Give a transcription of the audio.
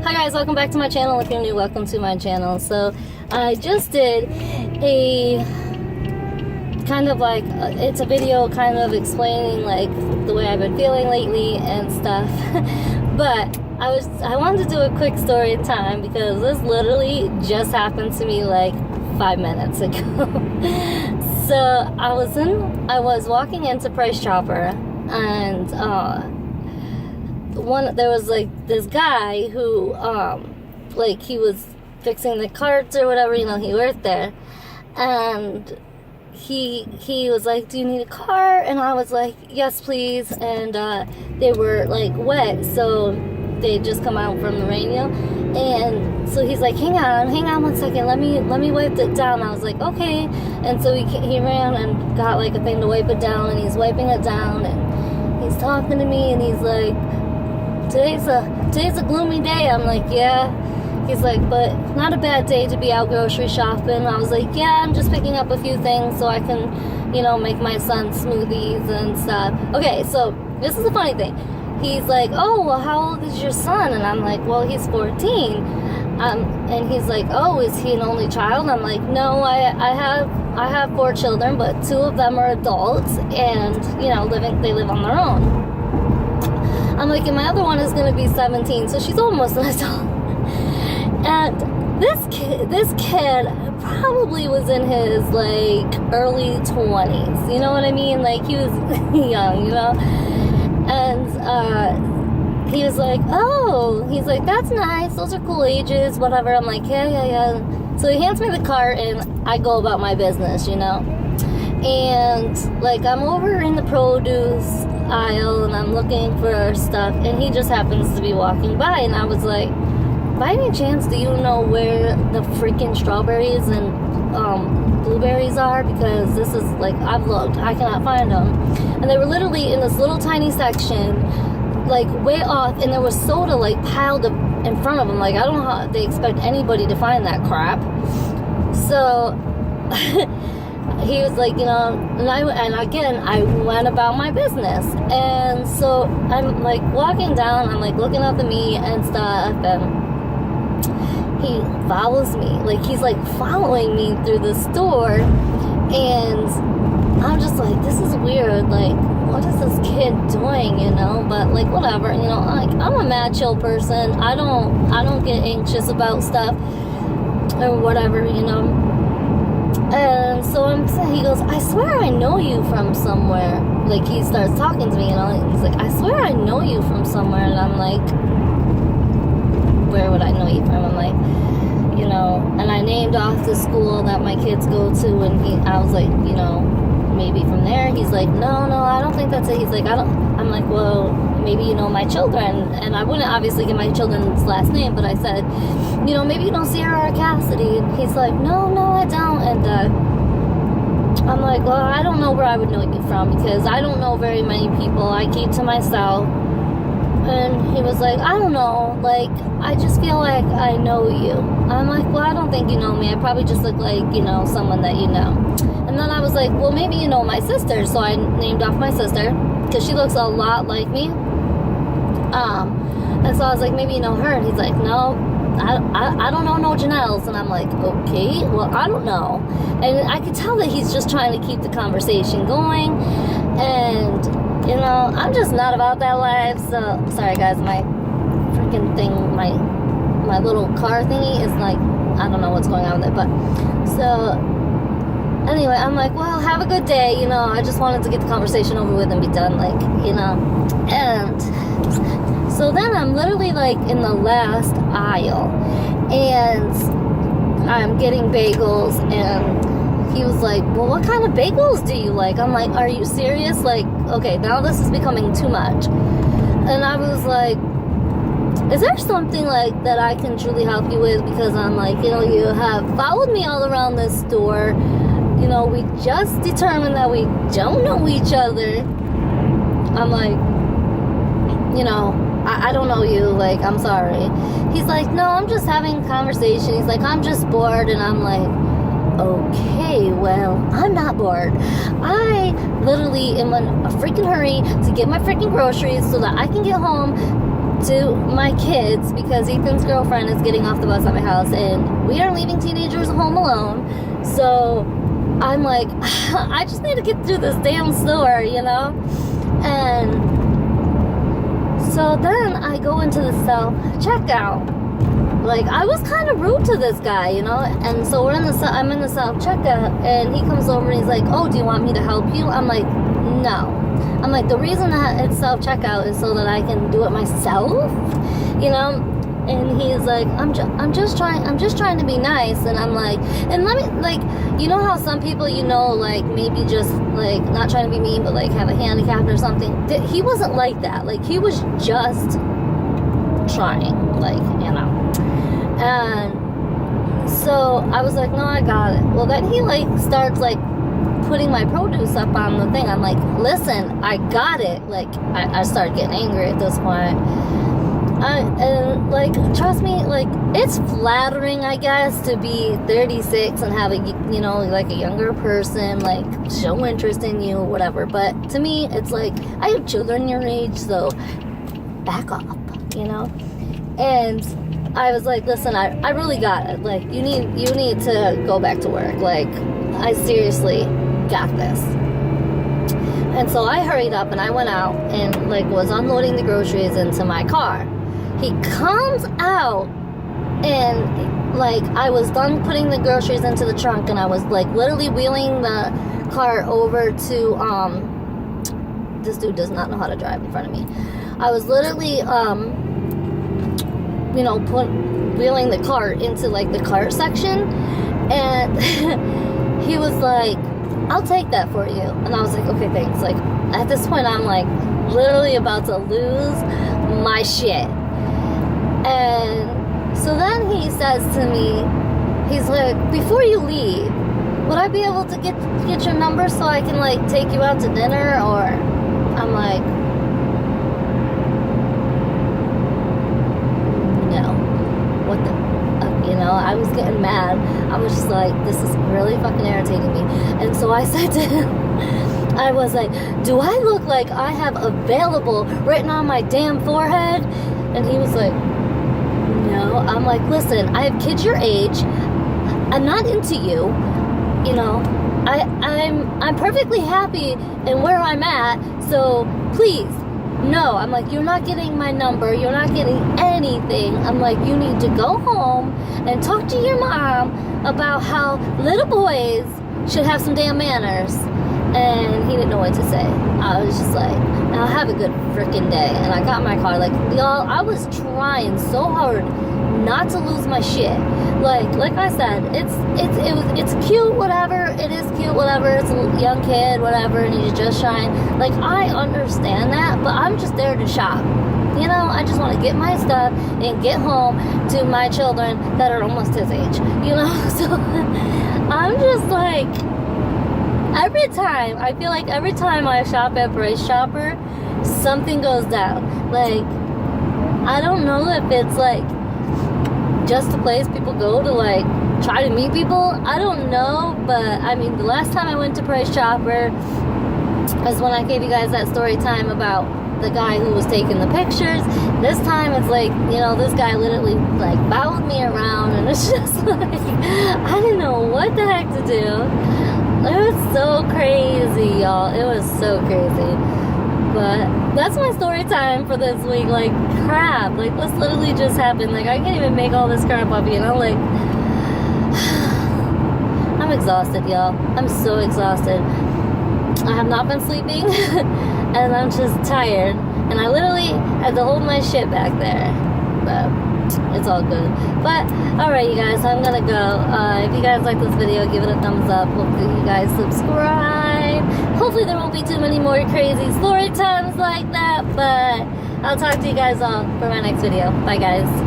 Hi guys, welcome back to my channel. If you're new, welcome to my channel. So I just did a kind of like it's a video kind of explaining like the way I've been feeling lately and stuff. But I wanted to do a quick story time because this literally just happened to me like 5 minutes ago. So I was walking into Price Chopper, and there was like this guy who like he was fixing the carts or whatever, you know, he worked there, and he was like, do you need a car? And I was like, yes please. And they were like wet, so they just come out from the rain, you know. And so he's like, hang on 1 second, let me wipe it down. I was like, okay. And so he ran and got like a thing to wipe it down, and he's wiping it down, and he's talking to me, and he's like, today's a gloomy day. I'm like, yeah. He's like, but not a bad day to be out grocery shopping. I was like, yeah, I'm just picking up a few things so I can, you know, make my son smoothies and stuff. Okay, so this is the funny thing. He's like, oh, well, how old is your son? And I'm like, well, he's 14. And he's like, oh, is he an only child? I'm like, no, I have 4 children, but 2 of them are adults, and you know, they live on their own. I'm like, and my other one is going to be 17, so she's almost an adult. And this kid probably was in his like early 20s, you know what I mean? Like he was young, you know. And he was like, oh, he's like, that's nice, those are cool ages, whatever. I'm like, yeah. So he hands me the cart, and I go about my business, you know. And like I'm over in the produce aisle, and I'm looking for stuff, and he just happens to be walking by, and I was like, by any chance, do you know where the freaking strawberries and blueberries are? Because this is like, I've looked, I cannot find them. And they were literally in this little tiny section, like way off, and there was soda like piled up in front of them. Like, I don't know how they expect anybody to find that crap. So he was like, you know, and again, I went about my business. And so I'm like walking down, I'm like looking at the meat and stuff, and he follows me. Like, he's like following me through the store, and I'm just like, this is weird. Like, what is this kid doing, you know? But like, whatever, you know, like, I'm a mad chill person. I don't get anxious about stuff or whatever, you know. And so he goes, I swear I know you from somewhere. Like, he starts talking to me, you know. He's like, I swear I know you from somewhere. And I'm like, where would I know you from? I'm like, you know, and I named off the school that my kids go to, and I was like, you know, maybe from there. He's like, no, I don't think that's it. He's like, I'm like, well, maybe you know my children. And I wouldn't obviously give my children's last name, but I said, you know, maybe you know Sierra or Cassidy. And he's like, no, I don't. And I'm like, well, I don't know where I would know you from, because I don't know very many people. I keep to myself. And he was like, I don't know, like, I just feel like I know you. I'm like, well, I don't think you know me. I probably just look like, you know, someone that you know. And then I was like, well, maybe you know my sister. So I named off my sister, because she looks a lot like me. And so I was like, maybe you know her. And he's like, no, I don't know no Janelles. And I'm like, okay, well, I don't know. And I could tell that he's just trying to keep the conversation going. And you know, I'm just not about that life. So, sorry guys, my freaking thing, my little car thingy is like, I don't know what's going on with it. But, so, anyway, I'm like, well, have a good day, you know. I just wanted to get the conversation over with and be done, like, you know. And so then I'm literally like in the last aisle, and I'm getting bagels, and he was like, well, what kind of bagels do you like? I'm like, are you serious? Like, okay, now this is becoming too much. And I was like, is there something like that I can truly help you with? Because I'm like, you know, you have followed me all around this store. You know, we just determined that we don't know each other. I'm like, you know, I don't know you. Like, I'm sorry. He's like, no, I'm just having a conversation. He's like, I'm just bored. And I'm like, okay, well, I'm not bored. I literally am in a freaking hurry to get my freaking groceries so that I can get home to my kids because Ethan's girlfriend is getting off the bus at my house and we are leaving teenagers home alone. So I'm like, I just need to get through this damn store, you know? And so then I go into the self-checkout. Like, I was kind of rude to this guy, you know? And so I'm in the self-checkout, and he comes over and he's like, oh, do you want me to help you? I'm like, no. I'm like, the reason that it's self-checkout is so that I can do it myself, you know? And he's like, I'm just trying to be nice. And I'm like, and let me, like, you know how some people, you know, like, maybe just, like, not trying to be mean, but, like, have a handicap or something? He wasn't like that. Like, he was just trying, like, you know? And so I was like, no, I got it. Well, then he, like, starts, like, putting my produce up on the thing. I'm like, listen, I got it. Like, I started getting angry at this point. And, like, trust me, like, it's flattering, I guess, to be 36 and have a, you know, like, a younger person, like, show interest in you, whatever. But to me, it's like, I have children your age, so back off, you know? And I was like, listen, I really got it. Like, you need to go back to work. Like, I seriously got this. And so I hurried up and I went out and, like, was unloading the groceries into my car. He comes out and, like, I was done putting the groceries into the trunk and I was, like, literally wheeling the car over to, this dude does not know how to drive in front of me. I was literally, you know, wheeling the cart into, like, the cart section, and he was like, I'll take that for you. And I was like, okay, thanks. Like, at this point, I'm, like, literally about to lose my shit. And so then he says to me, he's like, before you leave, would I be able to get your number so I can, like, take you out to dinner? Or I'm like, what the fuck, you know? I was getting mad. I was just like, this is really fucking irritating me. And so I said to him, I was like, do I look like I have available written on my damn forehead? And he was like, no. I'm like, listen, I have kids your age. I'm not into you. You know, I'm perfectly happy in where I'm at. So please, no. I'm like, you're not getting my number. You're not getting anything. I'm like, you need to go home and talk to your mom about how little boys should have some damn manners. And he didn't know what to say. I was just like, now have a good freaking day. And I got in my car. Like, y'all, I was trying so hard not to lose my shit. Like I said, it's cute, whatever. It is cute, whatever. It's a young kid, whatever, and he's just shying. Like, I understand that, but I'm just there to shop. You know, I just want to get my stuff and get home to my children that are almost his age. You know, so I'm just like, I feel like every time I shop at Price Chopper, something goes down. Like, I don't know if it's like just a place people go to, like, try to meet people. I don't know, but I mean, the last time I went to Price Chopper was when I gave you guys that story time about the guy who was taking the pictures. This time it's like, you know, this guy literally, like, followed me around, and it's just like, I didn't know what the heck to do. It was so crazy, y'all. It was so crazy. But that's my story time for this week. Like, crap. Like, this literally just happened. Like, I can't even make all this crap up, you know? Like, I'm exhausted, y'all. I'm so exhausted. I have not been sleeping, and I'm just tired. And I literally had to hold my shit back there. But it's all good. But, alright, you guys, I'm gonna go. If you guys like this video, give it a thumbs up. Hopefully you guys subscribe. Hopefully there won't be too many more crazy story times like that. But I'll talk to you guys all for my next video. Bye, guys.